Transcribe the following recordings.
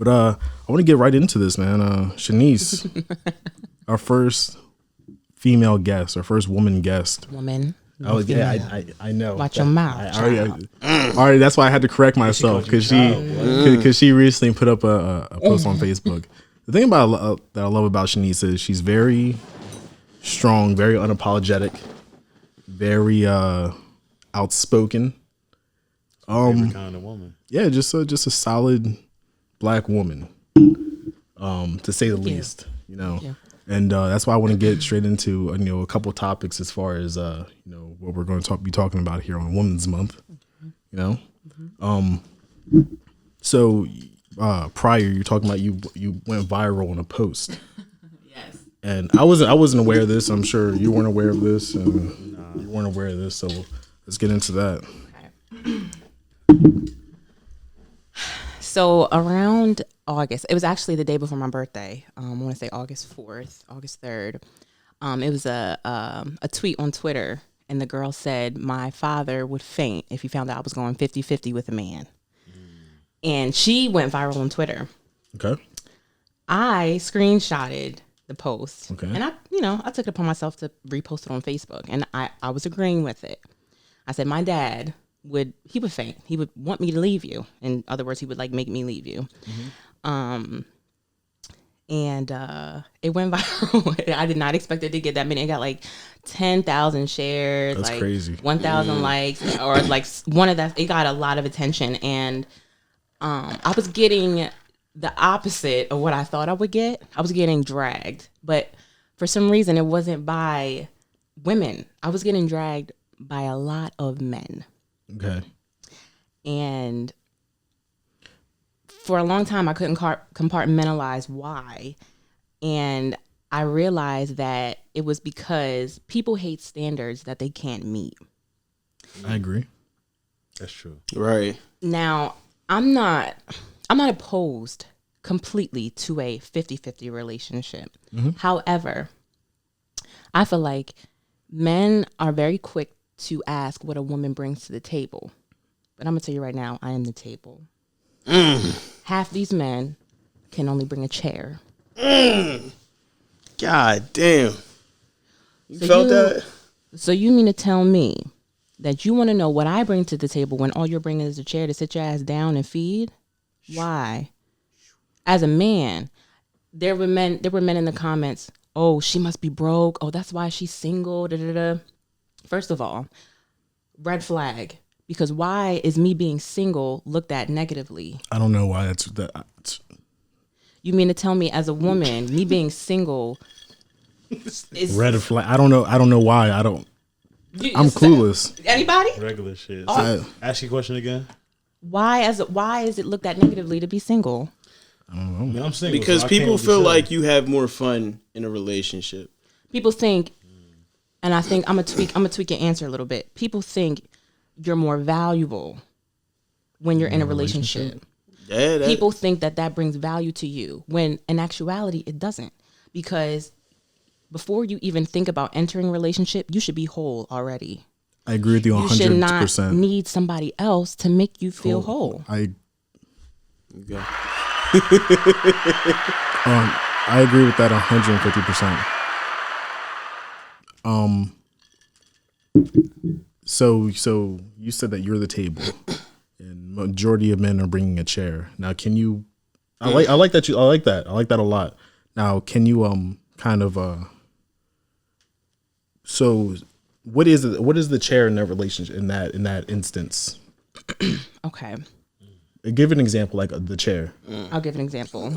But I want to get right into this, man. Shanneece, our first female guest, our first woman guest. Woman. I know. Watch your mouth. All right, that's why I had to correct myself because she recently put up a post on Facebook. The thing about that I love about Shanneece is she's very strong, very unapologetic, very outspoken. Favorite kind of woman. Yeah, just a solid Black woman, to say the least. Yeah. And that's why I want to get straight into a couple topics as far as what we're going to be talking about here on Women's Month. So prior, you're talking about you went viral on a post. Yes. And I wasn't aware of this. I'm sure you weren't aware of this, and you weren't aware of this. So let's get into that. Okay. So around August, it was actually the day before my birthday. I want to say August 4th, August 3rd. It was a tweet on Twitter, and the girl said, "My father would faint if he found out I was going 50-50 with a man." And she went viral on Twitter. Okay. I screenshotted the post. Okay. And I took it upon myself to repost it on Facebook, and I was agreeing with it. I said, my dad would faint. He would want me to leave you. In other words, he would make me leave you. And it went viral. I did not expect it to get that many. It got 10,000 shares. That's crazy. 1,000 likes, or one of that. It got a lot of attention, and I was getting the opposite of what I thought I would get. I was getting dragged, but for some reason, it wasn't by women. I was getting dragged by a lot of men. Okay. And for a long time, I couldn't compartmentalize why. And I realized that it was because people hate standards that they can't meet. I agree. That's true. Right. Now, I'm not opposed completely to a 50-50 relationship. However, I feel like men are very quick to ask what a woman brings to the table. But I'm going to tell you right now, I am the table. Half these men can only bring a chair. God damn. You felt that? So you mean to tell me that you want to know what I bring to the table when all you're bringing is a chair to sit your ass down and feed? Why? As a man, there were men in the comments, "Oh, she must be broke. Oh, that's why she's single." Da, da, da. First of all, red flag. Because why is me being single looked at negatively? I don't know why that's that. You mean to tell me, as a woman, me being single is Red flag. I don't know why. I'm clueless. Anybody? Regular shit. Ask your question again. Why is it looked at negatively to be single? I don't know. I mean, I'm single, Because so people feel like you have more fun in a relationship. People think, and I think I'm gonna tweak your answer a little bit. People think you're more valuable when you're in a relationship. Yeah, People think that brings value to you, when in actuality it doesn't. Because before you even think about entering a relationship, you should be whole already. I agree with you 100%. You should not need somebody else to make you feel whole. I agree with that 150%. So you said that you're the table, and majority of men are bringing a chair. Now, can you? I like that. I like that a lot. Now, can you kind of So, what is it? What is the chair in that relationship in that instance? Okay. Give an example, like the chair. I'll give an example.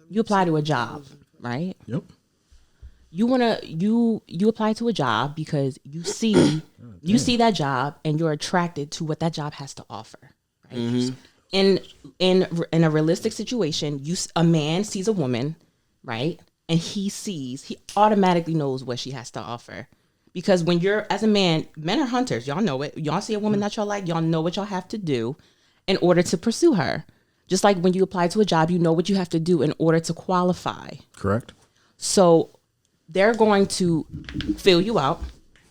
You apply to a job, right? Yep. You apply to a job because you see that job and you're attracted to what that job has to offer, right? Mm-hmm. In a realistic situation, a man sees a woman, right? And he automatically knows what she has to offer. Because when you're, as a man, men are hunters. Y'all know it. Y'all see a woman that y'all like, y'all know what y'all have to do in order to pursue her. Just like when you apply to a job, you know what you have to do in order to qualify. Correct. So they're going to fill you out.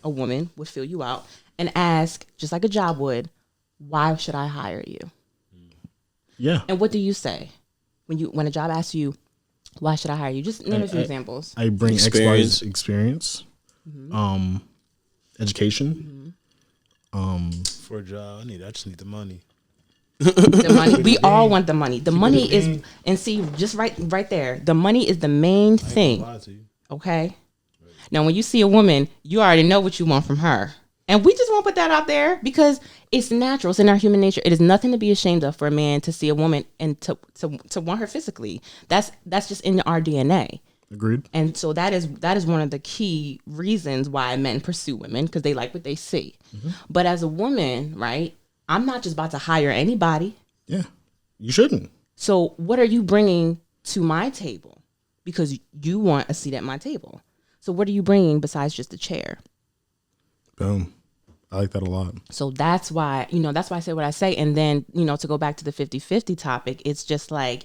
A woman would fill you out and ask, just like a job would, why should I hire you? Yeah. And what do you say when a job asks you, why should I hire you? Just name a few examples. I bring experience, education. For a job, I just need the money. The money. We all want the money. The money is, and see, just right there. The money is the main thing. Okay. Now, when you see a woman, you already know what you want from her, and we just won't put that out there because it's natural. It's in our human nature. It is nothing to be ashamed of for a man to see a woman and to want her physically. That's just in our DNA. Agreed. And so that is one of the key reasons why men pursue women, because they like what they see. Mm-hmm. But as a woman, right? I'm not just about to hire anybody. Yeah, you shouldn't. So what are you bringing to my table? Because you want a seat at my table. So what are you bringing besides just a chair? Boom. I like that a lot. So that's why I say what I say. And then, to go back to the 50-50 topic, it's just like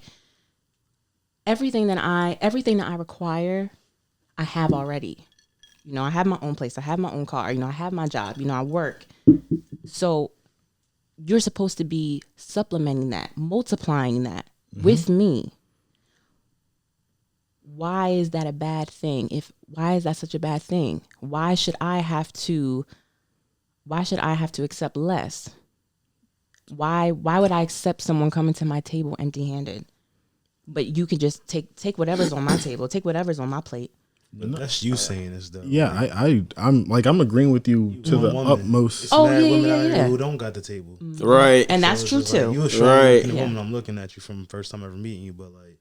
everything that I require, I have already. I have my own place. I have my own car. I have my job. I work. So you're supposed to be supplementing that, multiplying that with me. Why is that a bad thing? Why is that such a bad thing? Why should I have to accept less? Why would I accept someone coming to my table empty-handed? But you can just take whatever's on my table, take whatever's on my plate. But that's you saying this though. Yeah, I'm agreeing with you to the utmost. It's women out here who don't got the table. Right. And that's true too. Like, you a strong looking woman, I'm looking at you from the first time ever meeting you, but like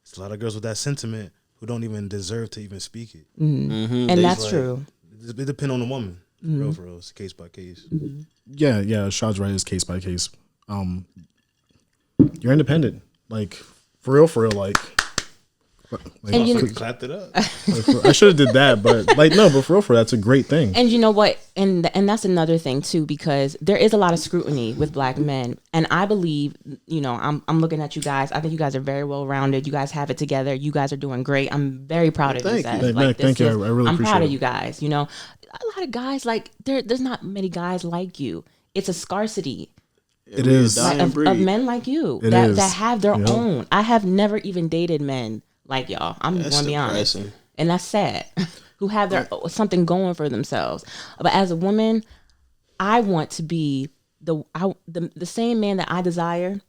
it's a lot of girls with that sentiment who don't even deserve to even speak it. Mm-hmm. And that's true. It depends on the woman. For real. It's case by case. Mm-hmm. Yeah, Shad's right, it's case by case. You're independent. Like for real, like and clapped it up. I should have did that, but for real, that's a great thing. And you know what? And that's another thing too, because there is a lot of scrutiny with black men, and I believe, I'm looking at you guys. I think you guys are very well rounded. You guys have it together. You guys are doing great. I'm very proud of you guys. Thank you. I really appreciate it. I'm proud of you guys. A lot of guys there's not many guys like you. It's a scarcity. It is of men like you that have their own. I have never even dated men like y'all. I'm going to be honest, and that's sad. Who have their something going for themselves. But as a woman, I want to be the same man that I desire.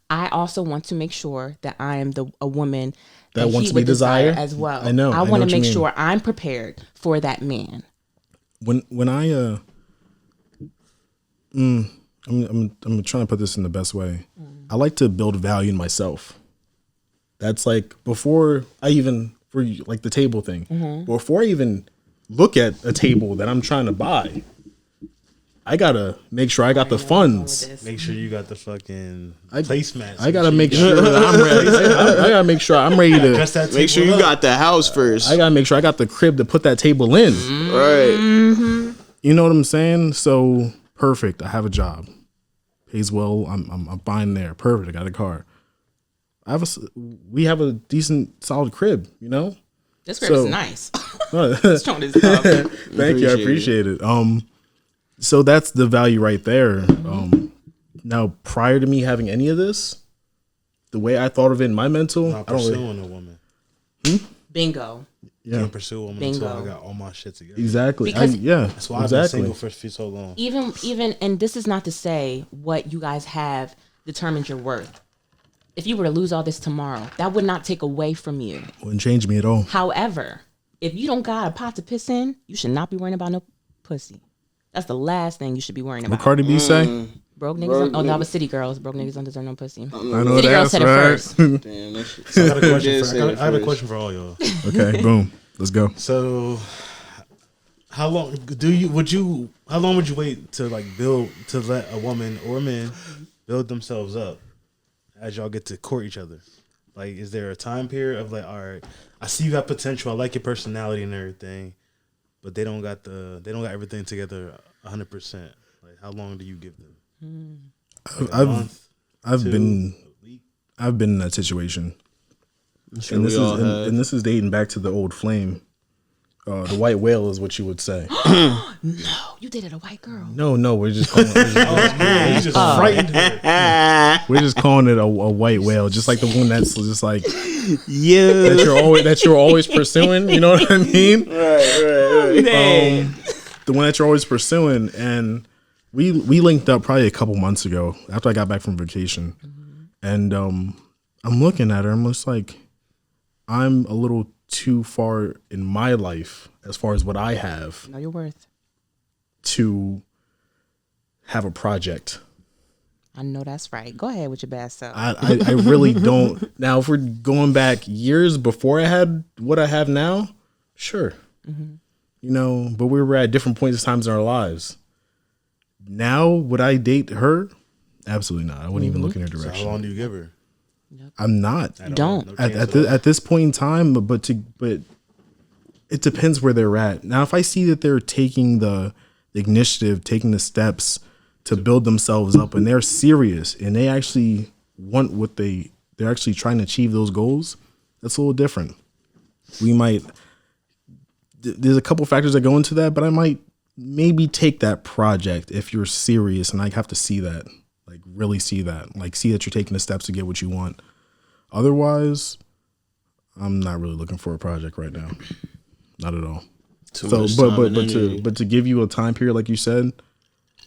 I also want to make sure that I am a woman that wants to be desired as well. I know. I want to make sure I'm prepared for that man. When I I'm trying to put this in the best way. I like to build value in myself. That's like before I even, for like the table thing, before I even look at a table that I'm trying to buy, I gotta make sure I got the funds. Make sure you got the fucking placemats. I gotta make sure that I'm ready. I gotta make sure I'm ready to make sure you got the house first. I gotta make sure I got the crib to put that table in. Right. Mm-hmm. You know what I'm saying? So perfect. I have a job, pays well. I'm fine there. Perfect. I got a car. We have a decent, solid crib. This crib is nice. Thank you. I appreciate it. So that's the value right there. Now, prior to me having any of this, the way I thought of it in my mental, not pursuing a woman. Bingo. Yeah. Can't pursue a woman until I got all my shit together. Exactly. That's why I've been single for so long. Even, and this is not to say what you guys have determines your worth. If you were to lose all this tomorrow, that would not take away from you. Wouldn't change me at all. However, if you don't got a pot to piss in, you should not be worrying about no pussy. That's the last thing you should be worrying about. What Cardi B say? Broke niggas. That was city girls. Broke niggas don't deserve no pussy. I know city girls said it first. Damn, that shit. So I have a question for all y'all. Okay, boom. Let's go. So, how long would you wait to let a woman or a man build themselves up as y'all get to court each other? Like, is there a time period of like, all right, I see you got potential, I like your personality and everything, but they don't got everything together 100%. Like, how long do you give them? Like I've been in that situation. And this is dating back to the old flame. The white whale is what you would say. No, you dated a white girl. No, we're just calling You just frightened her. we're just calling it a white whale, just like the one that's just like Yeah. that you're always pursuing. You know what I mean? Right. The one that you're always pursuing, and we linked up probably a couple months ago after I got back from vacation, and I'm looking at her. I'm just like, I'm a little too far in my life as far as what I have Know your worth. to have a project. I know that's right. Go ahead with your bad self. I really don't. Now, if we're going back years before I had what I have now, sure. You know, but we were at different points in times in our lives. Now, would I date her? Absolutely not. I wouldn't even look in her So direction. how long do you give her? I'm not. You don't. No At chance at this point in time, but it depends where they're at. Now, if I see that they're taking the initiative, taking the steps to build themselves up, and they're serious, and they actually want what they're actually trying to achieve those goals, that's a little different. We might. There's a couple factors that go into that, but I might maybe take that project if you're serious, and I have to see that, like really see that, like see that you're taking the steps to get what you want. Otherwise, I'm not really looking for a project right now, not at all. Too So, much but time but and but to energy. but to give you a time period, like you said,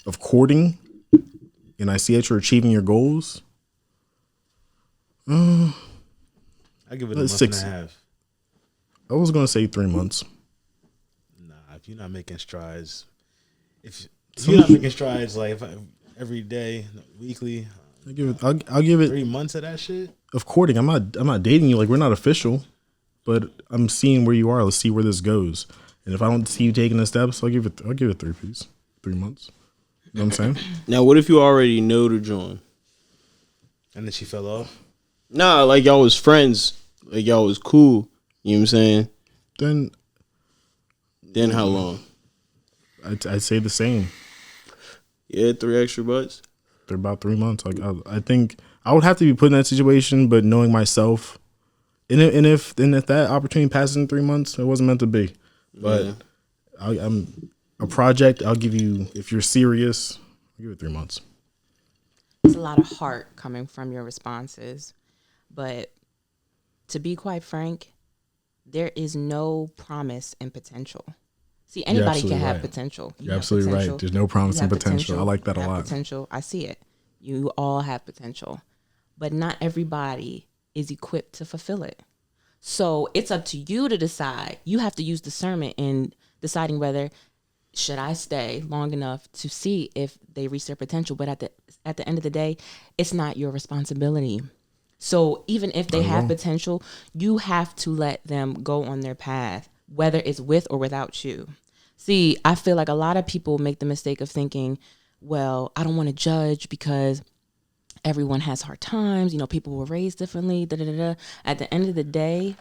of courting, and I see that you're achieving your goals. I give it a month 6. and a half. I was gonna say 3 months. Nah, if you're not making strides, if you're not making strides like every day, weekly, I'll give it 3 months of that shit. of courting. I'm not dating you. Like, we're not official, but I'm seeing where you are. Let's see where this goes. And if I don't see you taking the steps, I'll give it 3 months. You know what I'm saying? Now, what if you already know the joint? And then she fell off. Nah, like y'all was friends, like y'all was cool. You know what I'm saying? Then How long? I'd say the same. Yeah, 3 extra butts. They're about 3 months. Like, I think I would have to be put in that situation, but knowing myself, and if that opportunity passes in 3 months, it wasn't meant to be. But Yeah. I'm a project. I'll give you, if you're serious, I'll give it 3 months. It's a lot of heart coming from your responses. But to be quite frank, there is no promise in potential. See, anybody can absolutely have right. potential. You You're have absolutely potential. right. There's no promise You in have potential. I like that You a have lot. Potential. I see it. You all have potential. But not everybody is equipped to fulfill it. So it's up to you to decide. You have to use discernment in deciding whether should I stay long enough to see if they reach their potential. But at the end of the day, it's not your responsibility. So even if they have potential, you have to let them go on their path, whether it's with or without you. See, I feel like a lot of people make the mistake of thinking, well, I don't want to judge because everyone has hard times. You know, people were raised differently. Da, da, da, da. At the end of the day,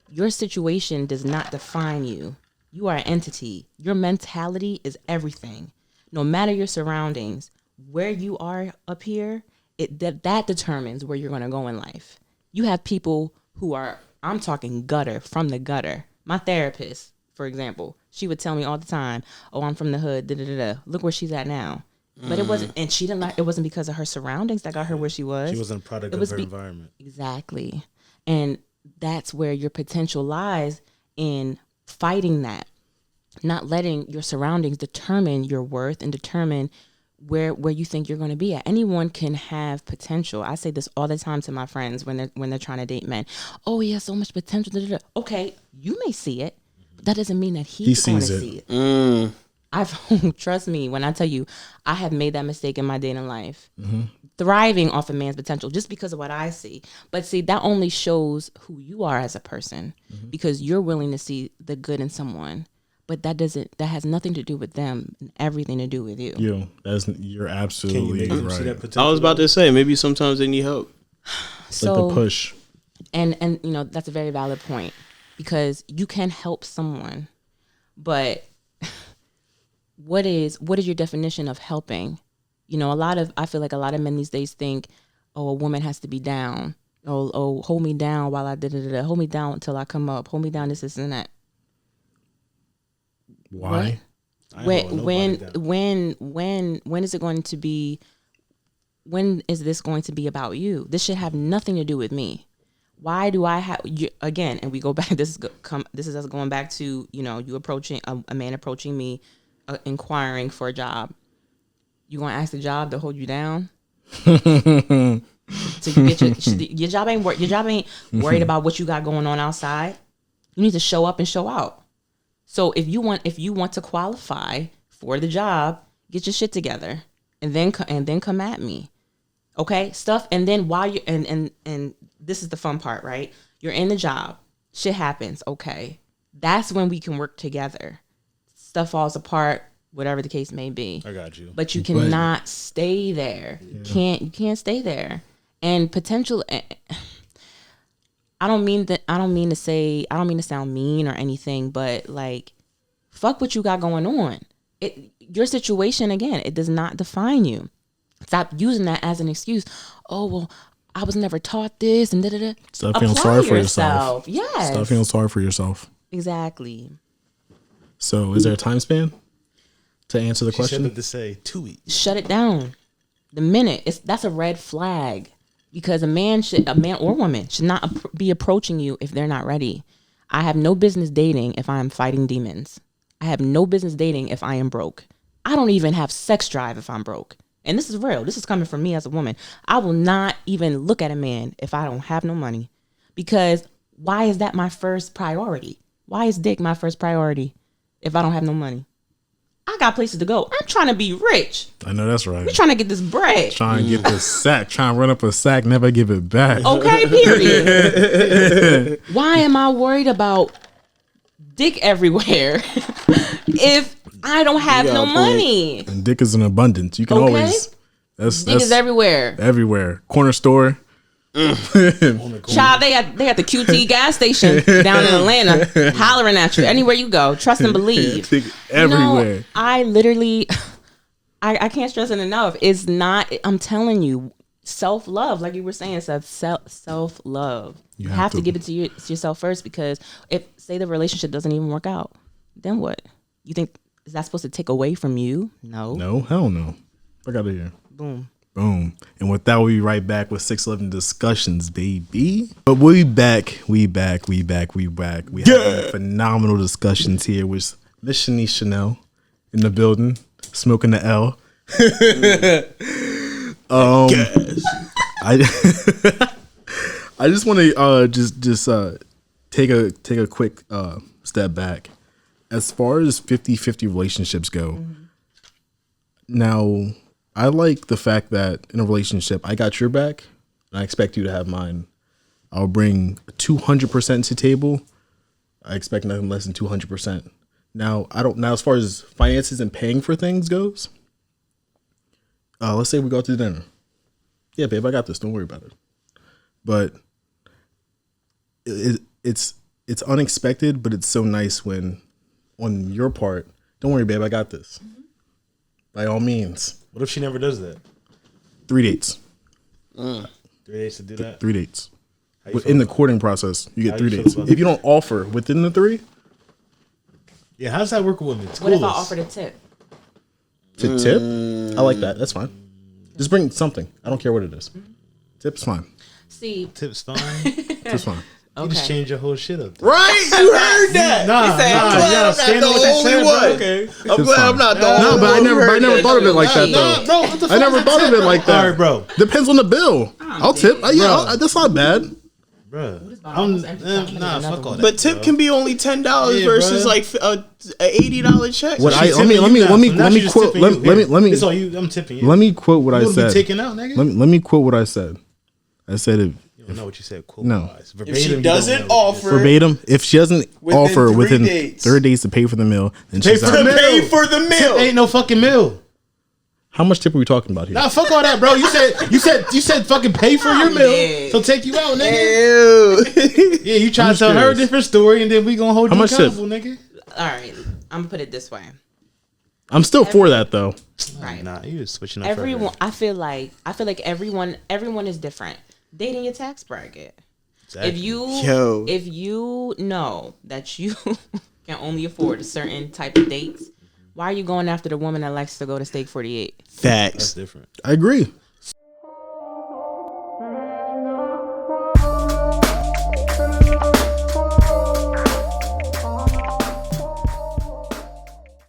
your situation does not define you. You are an entity. Your mentality is everything. No matter your surroundings, where you are up here, that determines where you're going to go in life. You have people who are, I'm talking gutter, from the gutter. My therapist, for example, she would tell me all the time, oh, I'm from the hood, da da da da. Look where she's at now. But it wasn't, and she didn't like, it wasn't because of her surroundings that got her where she was. She wasn't a product of her environment. Exactly. And that's where your potential lies, in fighting that, not letting your surroundings determine your worth and determine where you think you're going to be at. Anyone can have potential. I say this all the time to my friends when they're trying to date men. Oh, he has so much potential. Da, da, da. Okay, you may see it, but that doesn't mean that he's going to see it. Trust me when I tell you, I have made that mistake in my dating life. Thriving off a man's potential just because of what I see. But see, that only shows who you are as a person, because you're willing to see the good in someone. But that has nothing to do with them and everything to do with you. You're Can you absolutely make them see right. that potential? I was about to say, maybe sometimes they need help. So Like the push. and you know, that's a very valid point, because you can help someone, but what is your definition of helping? You know, I feel like a lot of men these days think, oh, a woman has to be down. Oh, hold me down while I hold me down until I come up. Hold me down, this and that. Why? When is it going to be? When is this going to be about you? This should have nothing to do with me. Why do I have you again? And we go back. This is us going back to you approaching a man approaching me, inquiring for a job. You gonna ask the job to hold you down? To get your job ain't worried about what you got going on outside. You need to show up and show out. So if you want to qualify for the job, get your shit together and then come at me. Okay? Stuff. And then while you and this is the fun part, right? You're in the job. Shit happens. Okay. That's when we can work together. Stuff falls apart, whatever the case may be. I got you. But you cannot stay there. Yeah. You can't stay there. And potential I don't mean to sound mean or anything, but like, fuck what you got going on. Your situation, again, it does not define you. Stop using that as an excuse. Oh, well, I was never taught this and da-da-da. Stop feeling sorry for yourself. Yes. Stop feeling sorry for yourself. Exactly. So is there a time span to answer the question? To say 2 weeks. Shut it down. The minute. That's a red flag. Because a man or woman should not be approaching you if they're not ready. I have no business dating if I am fighting demons. I have no business dating if I am broke. I don't even have sex drive if I'm broke. And this is real. This is coming from me as a woman. I will not even look at a man if I don't have no money. Because why is that my first priority? Why is dick my first priority if I don't have no money? I got places to go. I'm trying to be rich. I know that's right. We're trying to get this bread. Trying to get this sack. Trying to run up a sack, never give it back. Okay, period. Why am I worried about dick everywhere if I don't have no money? And dick is in abundance. You can always. Dick is everywhere. Everywhere. Corner store. Child, they at the QT gas station down in Atlanta, hollering at you anywhere you go. Trust and believe. Everywhere. I literally, I can't stress it enough. It's not. I'm telling you, self love, like you were saying, self love. You have to give it to yourself first, because if say the relationship doesn't even work out, then what? You think is that supposed to take away from you? No. No, hell no. Fuck out of here. Boom. Boom. And with that, we'll be right back with 611 Discussions, baby. But we back. We have phenomenal discussions here with Miss Shanneece Chanel in the building, smoking the L. I just want to just take a quick step back. As far as 50-50 relationships go, now I like the fact that in a relationship, I got your back and I expect you to have mine. I'll bring 200% to the table. I expect nothing less than 200%. Now, as far as finances and paying for things goes, let's say we go out to dinner. Yeah, babe, I got this. Don't worry about it. But it's unexpected, but it's so nice when on your part, don't worry, babe, I got this. By all means. What if she never does that? 3 dates. 3 days to do that? 3 dates. In the courting process, you get 3 dates. If you don't offer within the 3. Yeah, how does that work with women? What if I offered a tip? To tip? I like that. That's fine. Just bring something. I don't care what it is. Tip's fine. See. Tip's fine. Tip's fine. You just change your whole shit up. Right? You heard that. I'm glad I'm not the only one. Okay. I'm glad I'm not the only one. No, but I never thought of it like that, though. Bro, what the fuck? I never thought of it like that. All right, bro. Depends on the bill. I'll tip. That's not bad. Bro, fuck all that. But tip can be only $10 versus like an $80 check. What let me quote. Let me. It's all you. I'm tipping you. Let me quote what I said. Be taken out, nigga. Let me quote what I said. I said if you don't know what you said. Quote no. Verbatim, if she doesn't offer verbatim, if she doesn't offer within 3 days to pay for the meal, then she's out. Pay for the meal. Ain't no fucking meal. How much tip are we talking about here? Nah, fuck all that, bro. You said fucking pay for your meal. So take you out, nigga. Yeah, you trying to tell her a different story, and then we gonna hold you accountable, nigga. All right, I'm gonna put it this way. I'm still for that though. Right. Nah, you just switching up. Everyone, I feel like everyone is different. Dating your tax bracket. Exactly. If you know that you can can only afford a certain type of dates, why are you going after the woman that likes to go to Steak 48? That's Facts. different. I agree.